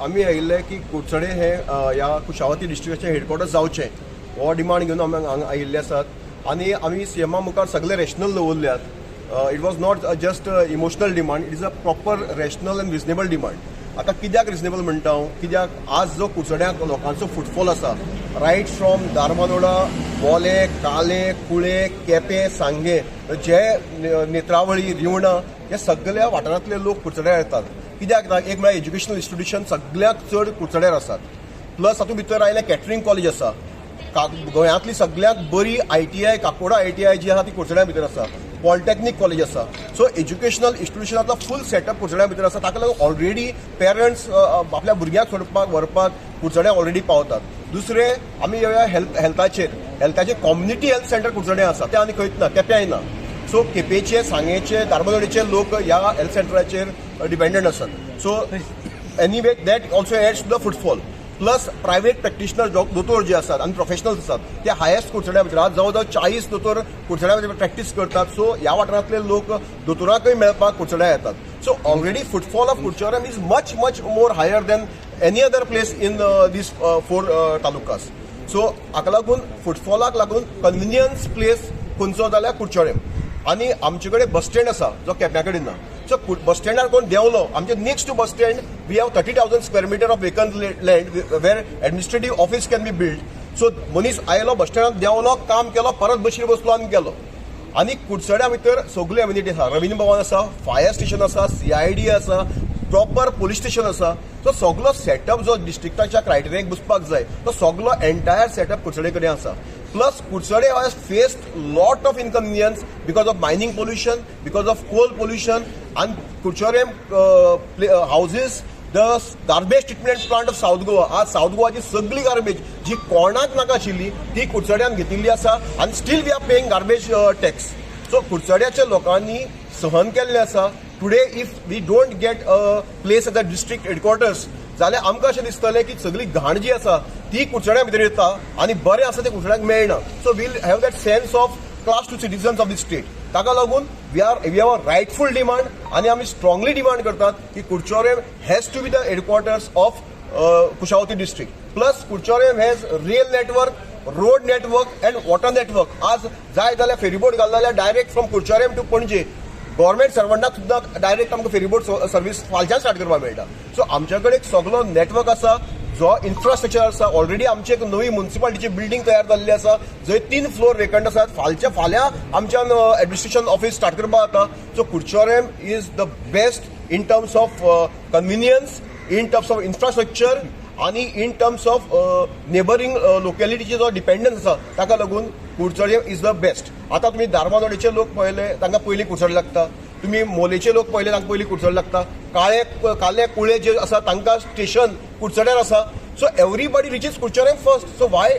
आम्ही आयिल्ले की कुडचडे हे ह्या कुशावती डिस्ट्रिक्टाचे हेडक्वॉर्टर्स जावचे हो डिमांड घेवन आमी हांगा आयिल्ले आसात आनी आमी सीएमा मुखार सगळे रॅशनल दवरल्यात. It was not just emotional demand, it is a proper rational and reasonable demand. आता कित्याक रिजनेबल म्हणटा हांव, कित्याक आज जो कुडचड्याक लोकांचो फुटफॉल आसा रायट फ्रॉम दारबांदोडा, बोले, काले, कुळे, केपें, सांगे, जे नेत्रावळी, रिवणा हे सगळ्या वाठारांतले लोक कुडचड्यार येतात. कित्याक एक म्हळ्यार एज्युकेशनल इन्स्टिट्यूशन सगळ्यात चड कुडचड्यार आसात. प्लस हातूंत भितर आयले कॅटरिंग कॉलेज आसा. गोंयांतली सगळ्यात बरी ITI काकोडा ITI जी आसा ती कुडचड्या भितर आसा. पॉलिटेक्नीक कॉलेज आसा. सो एज्युकेशनल इन्स्टिट्यूशनाचो फूल सेटअप कुडचड्या भितर आसा. ताका लागून ऑलरेडी पेरंट्स आपल्या भुरग्यांक सोडपाक व्हरपाक कुडचड्या ऑलरेडी पावतात. दुसरे आमी येवया हेल्थाचे कम्युनिटी हेल्थ सेंटर कुडचड्या आसा ते आनी खंयच ना, केप्याय ना. सो केपेचे, सांगेचे, दारबांदोडेचे लोक ह्या हेल्थ सेंटराचेर डिपेंडंट आसात. So anyway that also adds to the footfall. Plus private practitioner दोतोर जे आसात आनी प्रोफेशनल्स आसात ते हायेस्ट कुडचड्या भितर आज जवळ जवळ 40 दोतोर कुडचड्या भितर प्रॅक्टीस करतात. सो ह्या वाठारांतले लोक दोतोरांकय मेळपाक कुडचड्या येतात. सो ऑलरेडी फुटफॉल ऑफ कुडचड्याम is much more higher than any other place in these 4 talukas. So हाका लागून फुटफॉलाक लागून कन्विनियन्स प्लेस खंयचो जाल्यार कुडचडेम. आनी आमचे कडेन बस स्टँड आसा जो केप्या कडेन ना. सो बस स्टँडार कोण देंवलो आमचे next to bus stand we have 30,000 square metre of vacant land where administrative office can be build. So मनीस आयलो बस स्टँडार देंवलो, काम केलो, परत बशीर बसलो आनी गेलो. आनी कुडचड्या भितर सगळी एम्युनिटी आसा. रवींद्र भवन आसा, फायर स्टेशन आसा, CID आसा, प्रॉपर पुलीस स्टेशन आसा. सो सगळो सेटअप जो डिस्ट्रिक्टाच्या क्रायटेरियाक बसपाक जाय तो सगळो एंटायर सेटअप कुडचडे कडेन आसा. Plus, Kudsade has faced lot of inconvenience because of mining pollution, because of coal pollution, and Kudsade houses the garbage treatment plant of South Goa. आज South Goa ची सगळी गार्बेज जी कोणाक नाका आशिल्ली ती कुडचड्यान घेतिल्ली आसा and still we are paying garbage tax. So कुडचड्याच्या लोकांनी सहन केल्लें आसा. Today if we don't get a place at the district headquarters जाल्यार आमकां अशें दिसतलें की सगळी घाण जी आसा ती कुडचड्या भितर येता आनी बरें आसा तें कुडचड्याक मेळना. So will have that sense of class two citizens of the state. ताका लागून we have a rightful demand आनी आमी स्ट्रॉंगली डिमांड करतात की Curchorem has to be the headquarters of Kushavati district. Plus Curchorem has rail network, road network and water network. आज जाय जाल्यार ferry boat घालना जाल्यार direct from Curchorem to Panaji government सर्वंटाक सुद्दां डायरेक्ट आमकां फेरीबोट सर्वीस फालच्यान स्टार्ट करपाक मेळटा. सो आमचे कडेन सगळो नेटवर्क आसा, जो इन्फ्रास्ट्रक्चर आसा. ऑलरेडी आमची एक नवी म्युनिसिपालिटीची बिल्डींग तयार जाल्ली आसा जंय 3 फ्लोर वेकंट आसात. फाल्यां आमच्यान एडमिनिस्ट्रेशन ऑफिस स्टार्ट करपाक जाता. So Curchorem is the best in terms of convenience, in terms of infrastructure आनी इन टर्म्स ऑफ नेबरिंग लोकॅलिटीचे जो डिपेंडन्स आसा ताका लागून कुडचडेम इज द बेस्ट. आतां तुमी दारबांदोडेचे लोक पळयले तांकां पयलीं कुडचडे लागता. तुम्ही मोलेचे लोक पळयले तांकां पयलीं कुडचडे लागता. काले कुळे जे आसा तांकां स्टेशन कुडचड्यार आसा. So everybody reaches Kudchadem first. So why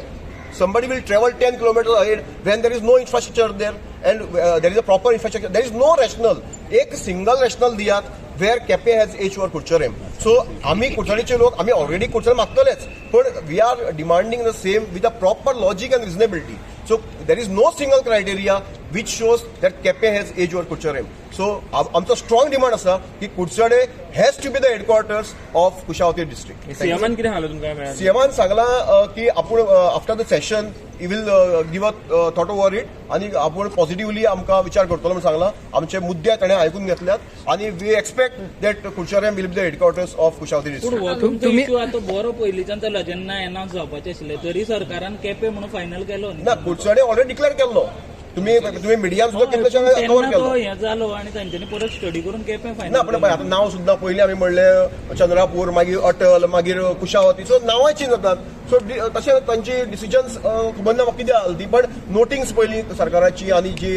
somebody will travel 10 kilometers ahead when there is no infrastructure there and there is a proper infrastructure. There is no rationale. एक single rationale दियात where Kepe has edge over Kudsade. So आम्ही कुडचडेचे लोक आम्ही already Kudchade मागतलेच पण we are demanding the same with a proper logic and reasonability. So there is no single criteria which shows that Kepe has edge over Kudsade. So आमचो strong demand आसा की Kudchade has to be the headquarters of Kushawati district. सीएमान कितें सांगलां तुमकां मेळ्ळां? सीएमान सांगलां की आपूण after the session he will give a thought over it आनी आपूण पॉझिटिव्हली आमकां विचार करतलो म्हणून सांगलां. आमचे मुद्दे ताणें आयकून घेतल्यात आनी we expect that Kudchade will be the headquarters of Kushavati district. तुमचो इश्यू आतां बरो पयलींच्यान चल्ला जेन्ना एनाउन्स जावपाचें आशिल्लें तरी सरकारान केपे म्हणून फायनल केलो ना. कुडचडे ऑलरेडी डिक्लेअर केल्लो. तुम्ही मिडियान सुद्दां कितलेशे कवर केलो. हें जालो आनी तांच्यांनी परत स्टडी करून केपे ना फायनल. पण आतां नांव सुद्दां पयलीं आमी म्हणलें चंद्रापूर, मागीर अटल, मागीर कुशावती. सो नांवांय चेंज जातात. सो तशें तांची डिसिजन्स खबर ना म्हाका कितें जाली ती. पण नोटिंग्स पयलीं सरकाराची आनी जी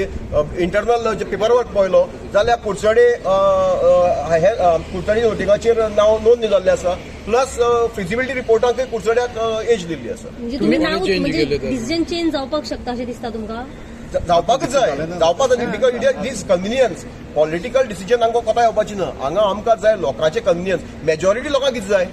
इंटरनल जे पेपर वर्क पळयलो जाल्यार कुडचडे नोटिंगाचेर नांव नोंद जाल्लें आसा. प्लस फिजिबिलिटी रिपोर्टांकय कुडचड्याक एज दिल्ली आसा. म्हणजे डिसिजन चेंज जावपाक शकता अशें दिसता तुमकां? जावपाकच जाय because it this convenience. Political decision हांगा कोता येवपाची ना. हांगा आमकां जाय लोकांचे कन्विनियन्स. मेजॉरिटी लोकांक कितें जाय,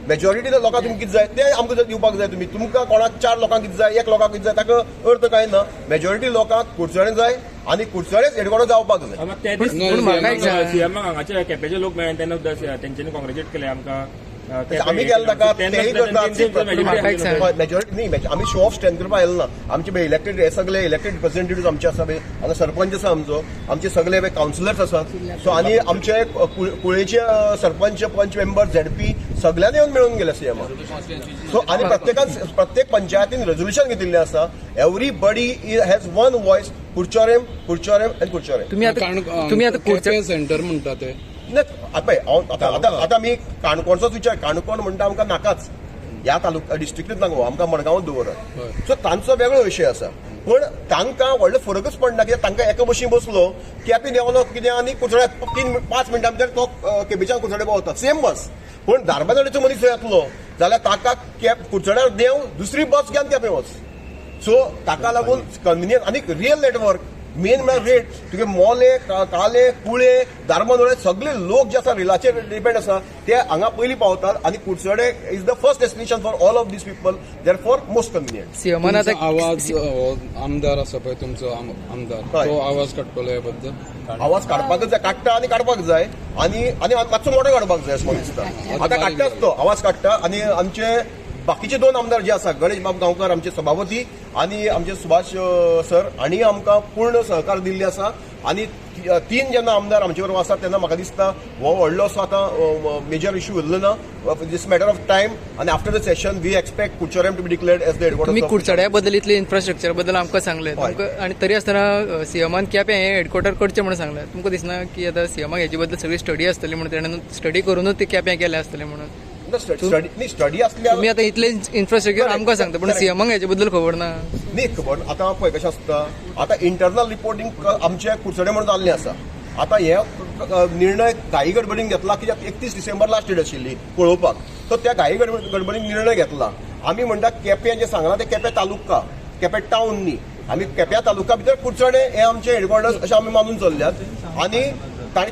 मेजॉरिटी लोकांक तुमकां कितें जाय तें आमकां दिवपाक जाय. तुमकां कोणाक 4 लोकांक कितें जाय, 1 लोकांक कितें जाय ताका अर्थ कांय ना. मेजॉरिटी लोकांक कुडचडें जाय आनी कुडचडेच हेडक्वॉर्टर जावपाक जाय. त्या दीस सीएमाक हांगाचे केपेचे लोक मेळ्ळे तेन्ना तेंच्यांनी कॉंग्रेच्युलेट केले आमकां आम्ही केलं नाका तेही majority मेजॉरिटी न्ही आम्ही शो ऑफ स्ट्रेंथ करपाक आयलो ना आमचे इलेक्टेड हे सगळे इलेक्टेड रिप्रेझेंटेटिव्ह आमचे आसा पळय हांगा सरपंच आसा आमचे सगळे काउन्सिलर्स आसात सो आनी आमचे कुळेचे सरपंच पंच मेंबर झेडपी सगळ्यांनी येवन मेळून गेले सीएमाक सो आनी प्रत्येक पंचायतीन रेझोल्युशन घेतिल्लें आसा everybody has one voice Curchorem and Curchorem. तुम्ही आता केपें सेंटर म्हणटा ते आता मी काणकोणचोच विचार काणकोण म्हणटा आमकां नाकाच ह्या तालुका डिस्ट्रिक्टींत नाका आमकां मडगांवांत दवरत सो तांचो वेगळो विशय आसा पण तांकां व्हडलो फरकच पडना कित्याक तांकां एका बशीन बसलो केपें देंवलो कितें आनी कुचड्या 3-5 मिनटां भितर तो केपेच्यान कुचडे पावता सेम बस पूण धारबांदोडेचो मनीस जर येतलो जाल्यार ताका कुचड्यार देंव दुसरी बस घेवन केपें वच सो ताका लागून कन्विनियंट आनी रियल नेटवर्क मेन म्हळ्यार रेट तुगे मोले काले कुळे दारबांदोडे सगळे लोक जे आसा रेलाचेर डिपेंड आसा ते हांगा पयलीं पावतात आनी Kudchade is the first destination for all of these people there for most convenient. सीएमान आता आवाज आमदार आसा पळय तुमचो आमदार तो आवाज काडटलो ह्या बद्दल आवाज काडपाकच जाय काडटा आनी काडपाक जाय आनी मातसो मोठो काडपाक जाय असो म्हाका दिसता आतां काडटाच तो आवाज काडटा आनी आमचे बाकीचे 2 आमदार जे आसा गणेश बाब गांवकर आमचे सभापती आणि आमचे सुभाष सर हांणी आमकां पूर्ण सहकार दिल्ले आसा आनी 3 जेन्ना आमदार आमचे बरोबर आसात तेन्ना म्हाका दिसता हो व्हडलो असो आतां मेजर इश्यू उरलो ना दिस मॅटर ऑफ टायम आनी after the session we expect Curchorem to be declared as the headquarter. तुम्ही कुडचड्या बद्दल इतले इन्फ्रास्ट्रक्चर बद्दल आमकां सांगले आणि तरी आसतना सीएमान केपें हें हेडक्वॉर्टर करचें म्हणून सांगलें तुमकां दिसना की आतां सीएमाक हेचे बद्दल सगळी स्टडी आसतली म्हणून ताणें स्टडी करूनच ते केपें केलें आसतलें म्हणून स्टडी असल्या तुम्ही आता इतले इन्फ्रास्ट्रक्चर आमकां सांगता पण सीएमाक हेचे बद्दल खबर ना न्ही खबर आतां पळय कशें आसता आतां इंटरनल रिपोर्टिंग आमचे कुडचडे म्हणून जाल्लें आसा आतां हे निर्णय घाई गडबडीन घेतला कित्याक 31 डिसेंबर लास्ट डेट आशिल्ली पळोवपाक सो त्या घाई गडबडीन निर्णय घेतला आमी म्हणटा केपें जे सांगला ते केपें तालुका केपें टावन न्ही आमी केप्यां तालुका भितर कुडचडे हे आमचे हेडक्वॉर्टर्स अशें आमी मानून चल्ल्यात आनी ताणी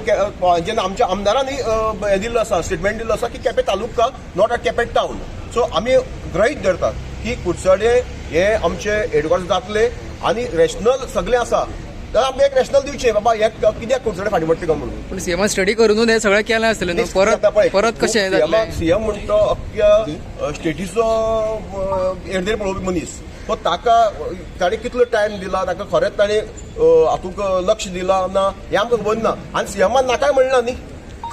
जेन्ना आमच्या आमदारांनी हें दिल्लो आसा स्टेटमेंट दिल्लो आसा की Quepem taluka not a Quepem town सो आमी गृहीत धरतात की कुडचडे हे आमचे हेडक्वॉर्टर्स जातले आनी रॅशनल सगळें आसा जाल्यार आमी एक रॅशनल दिवचें बाबा हे कित्याक कुडचडे फाटीं पडटा काय म्हणून. पण सीएमान स्टडी करूनच हे सगळें केलें आसतलें न्हू परत कशें जातलें सीएम म्हणटा तो अख्ख्या स्टेटीचो येदेर पळोवपी मनीस सो ताका ताणें कितलो टायम दिला ताका खरेंच ताणें हातूंक लक्ष दिलां ना हें आमकां खबर ना आनी सीएमान नाकाय म्हणना न्ही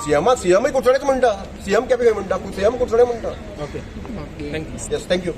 सीएमय कुडचडेच म्हणटा सीएम केपें म्हणटा सीएम कुडचडे म्हणटा. Okay yes thank you.